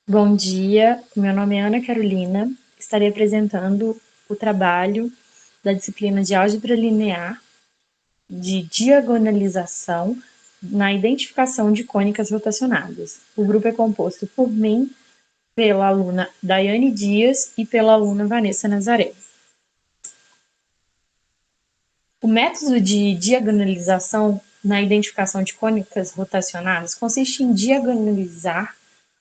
Bom dia, meu nome é Ana Carolina, estarei apresentando o trabalho da disciplina de Álgebra Linear de diagonalização na identificação de cônicas rotacionadas. O grupo é composto por mim, pela aluna Daiane Dias e pela aluna Vanessa Nazaré. O método de diagonalização na identificação de cônicas rotacionadas consiste em diagonalizar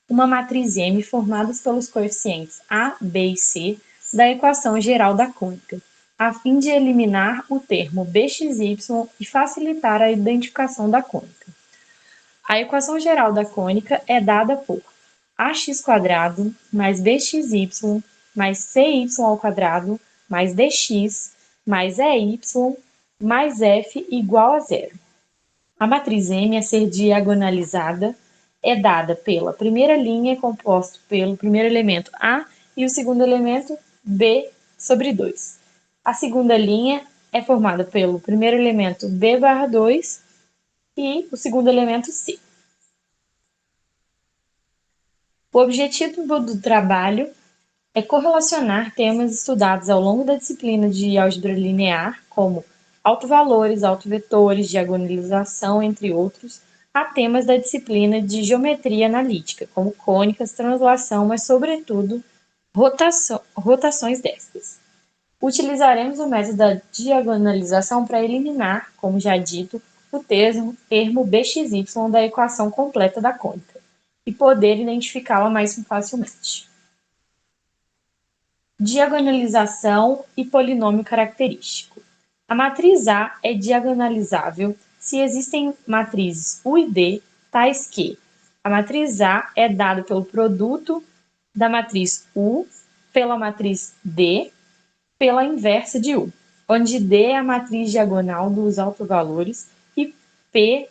uma matriz M formada pelos coeficientes A, B e C da equação geral da cônica, a fim de eliminar o termo bxy e facilitar a identificação da cônica. A equação geral da cônica é dada por ax² mais bxy mais cy² mais dx mais ey mais f igual a zero. A matriz M a ser diagonalizada é dada pela primeira linha composta pelo primeiro elemento A e o segundo elemento B sobre 2. A segunda linha é formada pelo primeiro elemento B/2 e o segundo elemento C. O objetivo do trabalho é correlacionar temas estudados ao longo da disciplina de álgebra linear, como autovalores, autovetores, diagonalização, entre outros, a temas da disciplina de geometria analítica, como cônicas, translação, mas, sobretudo, rotações destas. Utilizaremos o método da diagonalização para eliminar, como já dito, o termo bxy da equação completa da cônica e poder identificá-la mais facilmente. Diagonalização e polinômio característico. A matriz A é diagonalizável se existem matrizes U e D, tais que a matriz A é dada pelo produto da matriz U pela matriz D pela inversa de U, onde D é a matriz diagonal dos autovalores e P,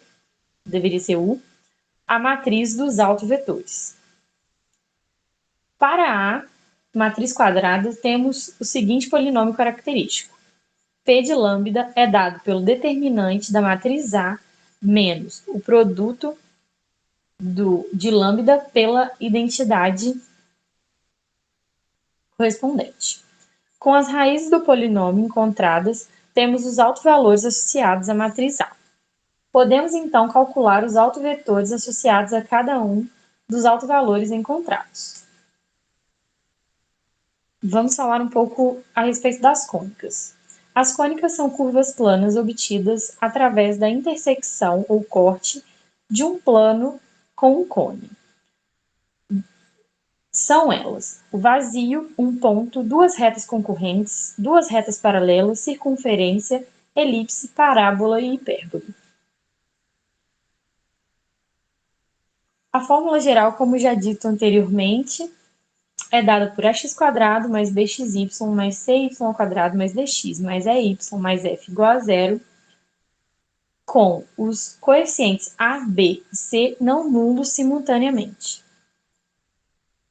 deveria ser U, a matriz dos autovetores. Para A, matriz quadrada, temos o seguinte polinômio característico. P de lambda é dado pelo determinante da matriz A menos o produto de lambda pela identidade correspondente. Com as raízes do polinômio encontradas, temos os autovalores associados à matriz A. Podemos, então, calcular os autovetores associados a cada um dos autovalores encontrados. Vamos falar um pouco a respeito das cônicas. As cônicas são curvas planas obtidas através da intersecção ou corte de um plano com um cone. São elas: o vazio, um ponto, duas retas concorrentes, duas retas paralelas, circunferência, elipse, parábola e hipérbole. A fórmula geral, como já dito anteriormente, é dada por ax² mais bxy mais cy² mais dx mais ey mais f igual a zero, com os coeficientes A, B e C não nulos simultaneamente.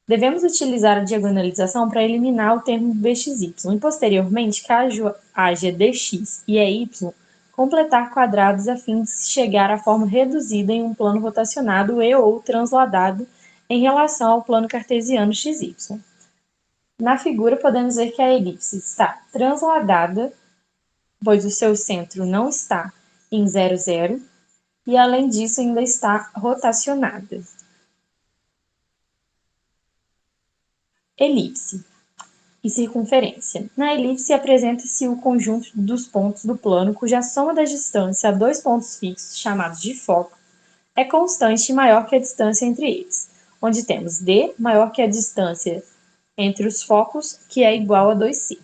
Devemos utilizar a diagonalização para eliminar o termo bxy e, posteriormente, caso haja dx e ey, completar quadrados a fim de se chegar à forma reduzida em um plano rotacionado e ou transladado em relação ao plano cartesiano xy. Na figura, podemos ver que a elipse está transladada, pois o seu centro não está em 0, 0, e além disso ainda está rotacionada. Elipse e circunferência. Na elipse apresenta-se o conjunto dos pontos do plano cuja soma da distância a dois pontos fixos, chamados de foco, é constante e maior que a distância entre eles, onde temos D maior que a distância entre os focos, que é igual a 2c.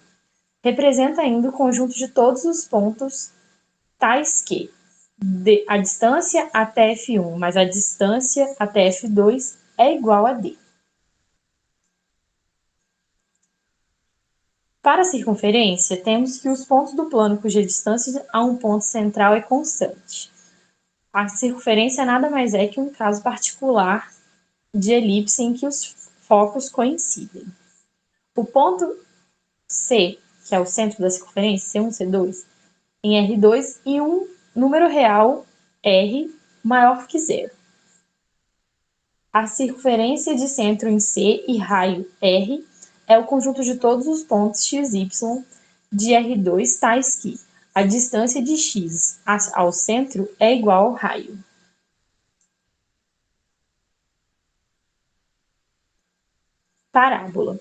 Representa ainda o conjunto de todos os pontos tais que a distância até F1 mais a distância até F2 é igual a D. Para a circunferência, temos que os pontos do plano cuja distância a um ponto central é constante. A circunferência nada mais é que um caso particular de elipse em que os focos coincidem. O ponto C, que é o centro da circunferência, C1, C2, em R2 e um número real R maior que zero. A circunferência de centro em C e raio R é o conjunto de todos os pontos x, y de R2, tais que a distância de x ao centro é igual ao raio. Parábola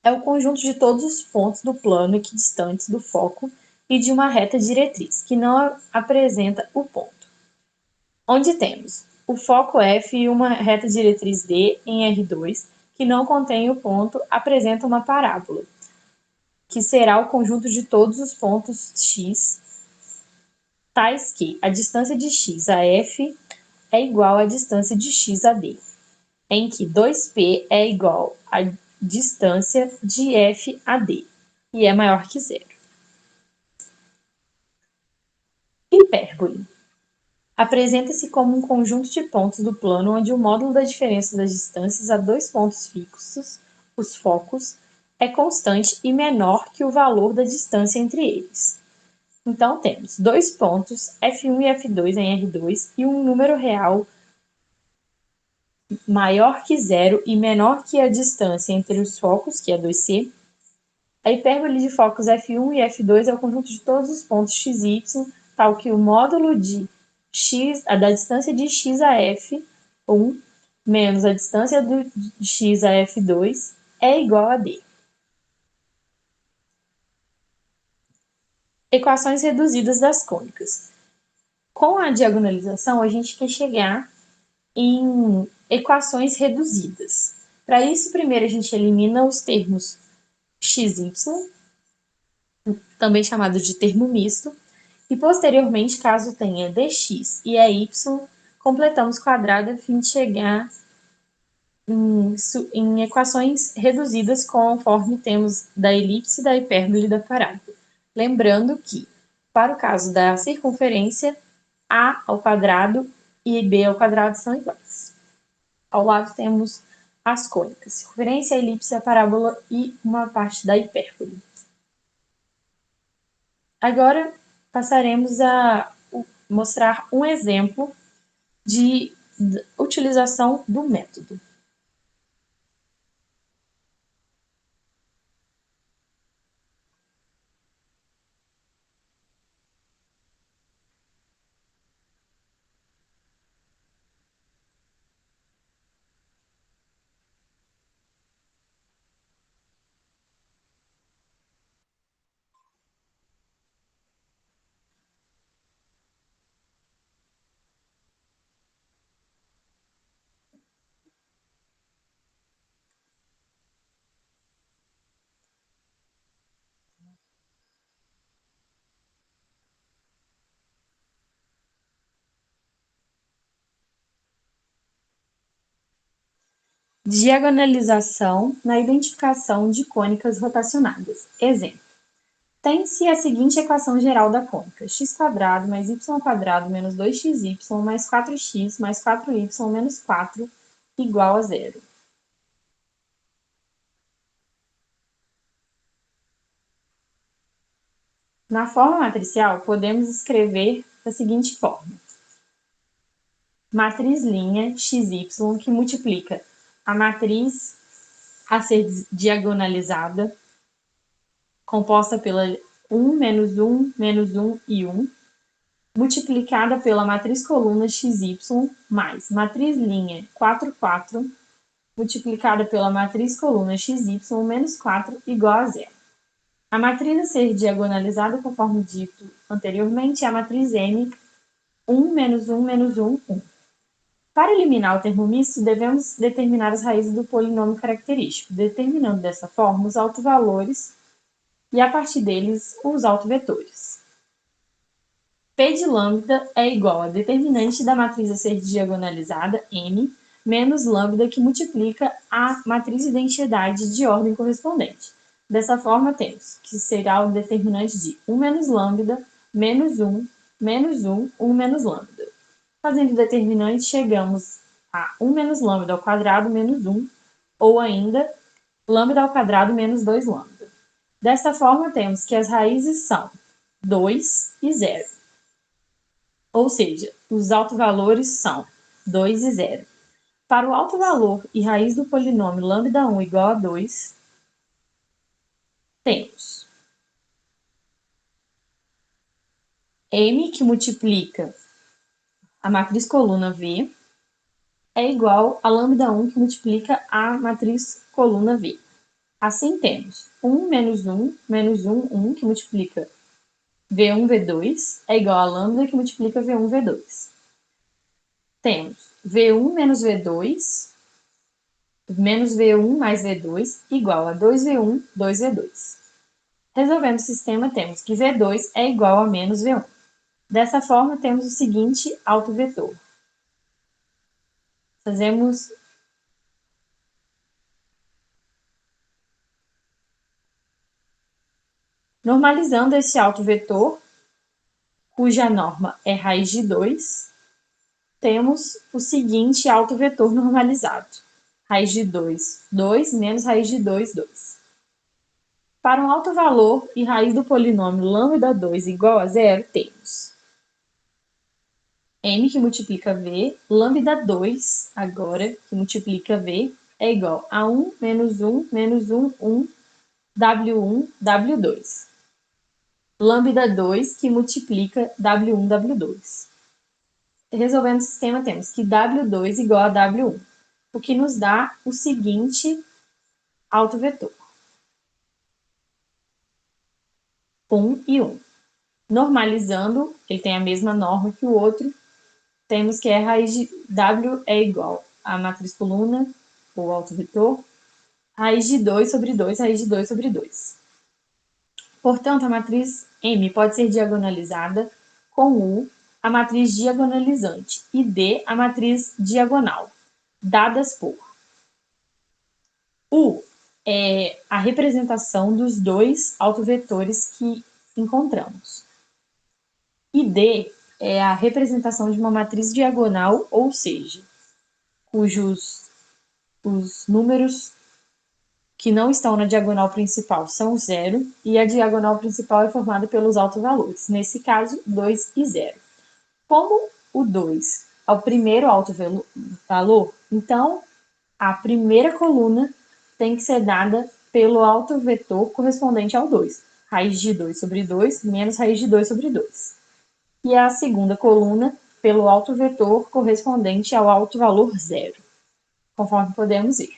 é o conjunto de todos os pontos do plano equidistantes do foco e de uma reta diretriz, que não apresenta o ponto. Onde temos o foco F e uma reta diretriz D em R2, que não contém o ponto, apresenta uma parábola, que será o conjunto de todos os pontos x, tais que a distância de x a F é igual à distância de x a D, em que 2P é igual à distância de F a D e é maior que zero. Hipérbole apresenta-se como um conjunto de pontos do plano onde o módulo da diferença das distâncias a dois pontos fixos, os focos, é constante e menor que o valor da distância entre eles. Então, temos dois pontos, F1 e F2 em R2, e um número real maior que zero e menor que a distância entre os focos, que é 2C. A hipérbole de focos F1 e F2 é o conjunto de todos os pontos x e y, tal que o módulo de x, da distância de x a F1 menos a distância de x a F2 é igual a D. Equações reduzidas das cônicas. Com a diagonalização, a gente quer chegar em equações reduzidas. Para isso, primeiro a gente elimina os termos x, y, também chamado de termo misto, e posteriormente, caso tenha dx e y, completamos o quadrado a fim de chegar em equações reduzidas conforme temos da elipse, da hipérbole e da parábola. Lembrando que, para o caso da circunferência, a ao quadrado e b ao quadrado são iguais. Ao lado temos as cônicas, circunferência, a elipse, a parábola e uma parte da hipérbole. Agora passaremos a mostrar um exemplo de utilização do método. Diagonalização na identificação de cônicas rotacionadas. Exemplo. Tem-se a seguinte equação geral da cônica: x² mais y² menos 2xy mais 4x mais 4y menos 4 igual a zero. Na forma matricial, podemos escrever da seguinte forma: matriz linha xy que multiplica a matriz a ser diagonalizada, composta pela 1, menos 1, menos 1 e 1, multiplicada pela matriz coluna xy, mais matriz linha 4, 4, multiplicada pela matriz coluna xy menos 4 igual a zero. A matriz a ser diagonalizada, conforme dito anteriormente, é a matriz M, 1, menos 1, menos 1, 1. Para eliminar o termo misto, devemos determinar as raízes do polinômio característico, determinando dessa forma os autovalores e, a partir deles, os autovetores. P de lambda é igual a determinante da matriz a ser diagonalizada, M, menos lambda, que multiplica a matriz identidade de ordem correspondente. Dessa forma, temos que será o determinante de 1 menos lambda, menos 1, menos 1, 1 menos lambda. Fazendo o determinante, chegamos a 1 menos lambda ao quadrado menos 1, ou ainda lambda ao quadrado menos 2 lambda. Desta forma, temos que as raízes são 2 e 0. Ou seja, os autovalores são 2 e 0. Para o alto valor e raiz do polinômio λ1 igual a 2, temos M, que multiplica a matriz coluna V, é igual a λ1, que multiplica a matriz coluna V. Assim, temos 1 menos 1, menos 1, 1, que multiplica V1, V2, é igual a lambda, que multiplica V1, V2. Temos V1 menos V2, menos V1 mais V2, igual a 2V1, 2V2. Resolvendo o sistema, temos que V2 é igual a menos V1. Dessa forma, temos o seguinte autovetor. Fazemos normalizando esse autovetor, cuja norma é raiz de 2, temos o seguinte autovetor normalizado. Raiz de 2, 2, menos raiz de 2, 2. Para um alto valor e raiz do polinômio λ2 igual a zero, temos m, que multiplica v, λ2, agora, que multiplica v, é igual a 1, menos 1, menos 1, 1, w1, w2. λ2, que multiplica w1, w2. Resolvendo o sistema, temos que w2 igual a w1, o que nos dá o seguinte autovetor. 1 e 1. Normalizando, ele tem a mesma norma que o outro, temos que a raiz de w é igual a matriz coluna, ou autovetor, raiz de 2 sobre 2, raiz de 2 sobre 2. Portanto, a matriz M pode ser diagonalizada com U, a matriz diagonalizante, e D, a matriz diagonal, dadas por U é a representação dos dois autovetores que encontramos. E D é a representação de uma matriz diagonal, ou seja, cujos os números que não estão na diagonal principal são zero, e a diagonal principal é formada pelos autovalores, nesse caso, 2 e 0. Como o 2 é o primeiro autovalor, então a primeira coluna tem que ser dada pelo autovetor correspondente ao 2, raiz de 2 sobre 2 menos raiz de 2 sobre 2. E a segunda coluna pelo autovetor correspondente ao autovalor 0, conforme podemos ver.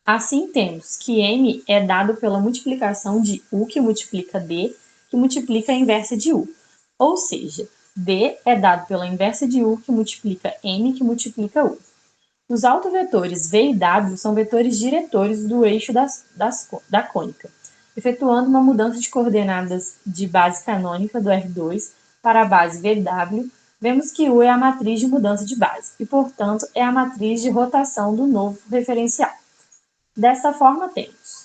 Assim, temos que M é dado pela multiplicação de U, que multiplica D, que multiplica a inversa de U. Ou seja, D é dado pela inversa de U, que multiplica M, que multiplica U. Os autovetores V e W são vetores diretores do eixo da cônica, efetuando uma mudança de coordenadas de base canônica do R2 para a base VW, vemos que U é a matriz de mudança de base e, portanto, é a matriz de rotação do novo referencial. Dessa forma, temos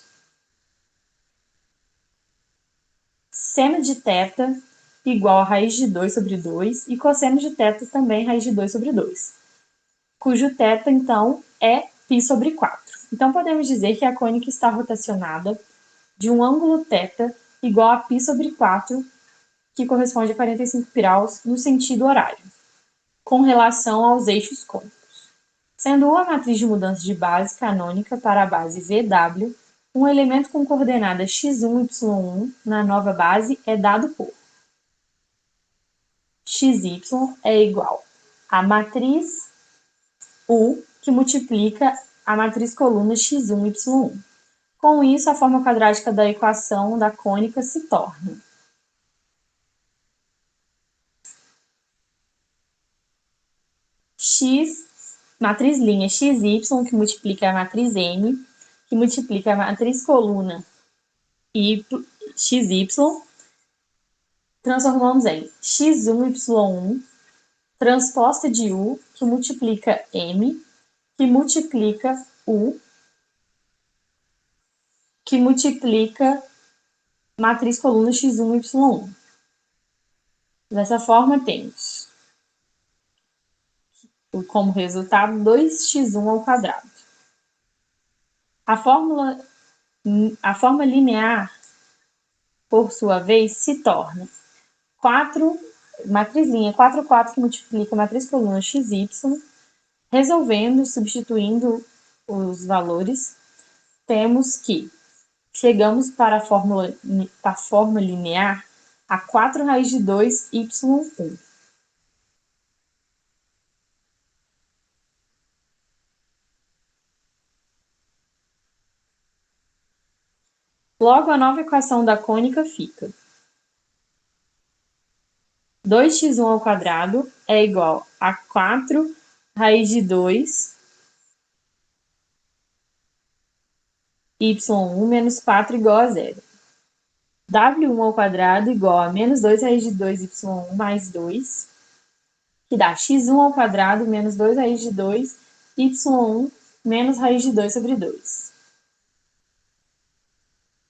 seno de θ igual a raiz de 2 sobre 2 e cosseno de θ também raiz de 2 sobre 2, cujo θ, então, é π sobre 4. Então, podemos dizer que a cônica está rotacionada de um ângulo θ igual a π sobre 4, que corresponde a 45 graus no sentido horário, com relação aos eixos cônicos. Sendo U a matriz de mudança de base canônica para a base VW, um elemento com coordenada x1, y1 na nova base é dado por xy é igual a matriz U, que multiplica a matriz coluna x1, y1. Com isso, a forma quadrática da equação da cônica se torna x, matriz linha xy, que multiplica a matriz M, que multiplica a matriz coluna y, xy, transformamos em x1, y1, transposta de U, que multiplica M, que multiplica U, que multiplica matriz coluna x1, y1. Dessa forma, temos como resultado 2x1 ao quadrado. A forma linear, por sua vez, se torna 4 matriz linha 4, 4 que multiplica a matriz coluna XY, resolvendo, substituindo os valores, temos que chegamos para a forma linear a 4 raiz de 2 y1. Logo, a nova equação da cônica fica 2x1 ao quadrado é igual a 4 raiz de 2 y1 menos 4 igual a zero. W1 ao quadrado igual a menos 2 raiz de 2 y1 mais 2, que dá x1 ao quadrado menos 2 raiz de 2 y1 menos raiz de 2 sobre 2.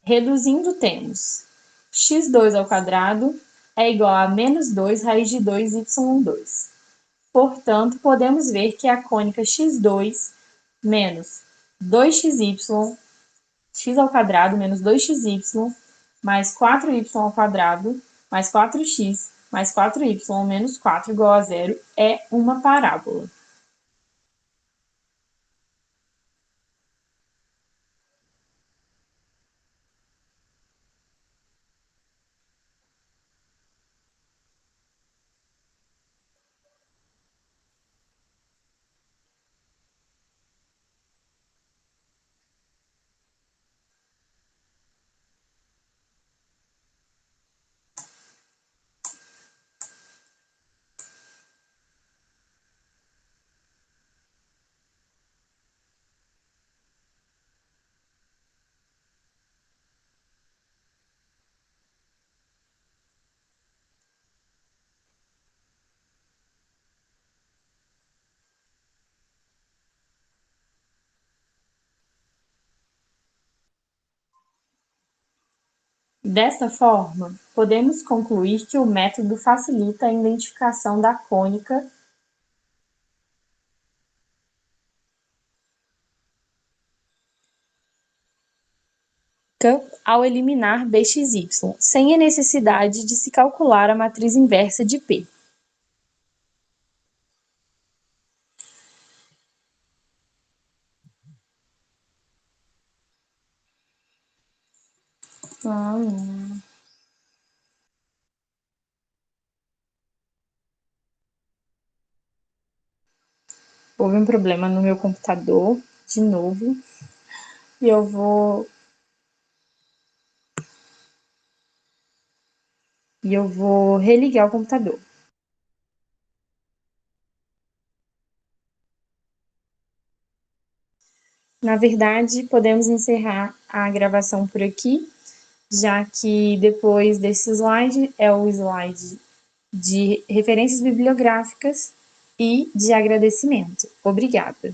Reduzindo, temos x2 ao quadrado é igual a menos 2 raiz de 2 y2. Portanto, podemos ver que a cônica x2 menos 2xy, x ao quadrado menos 2xy, mais 4y ao quadrado, mais 4x, mais 4y menos 4 igual a zero, é uma parábola. Desta forma, podemos concluir que o método facilita a identificação da cônica ao eliminar bxy, sem a necessidade de se calcular a matriz inversa de P. Houve um problema no meu computador, de novo, e eu vou religar o computador. Na verdade, podemos encerrar a gravação por aqui, já que depois desse slide é o slide de referências bibliográficas e de agradecimento. Obrigada!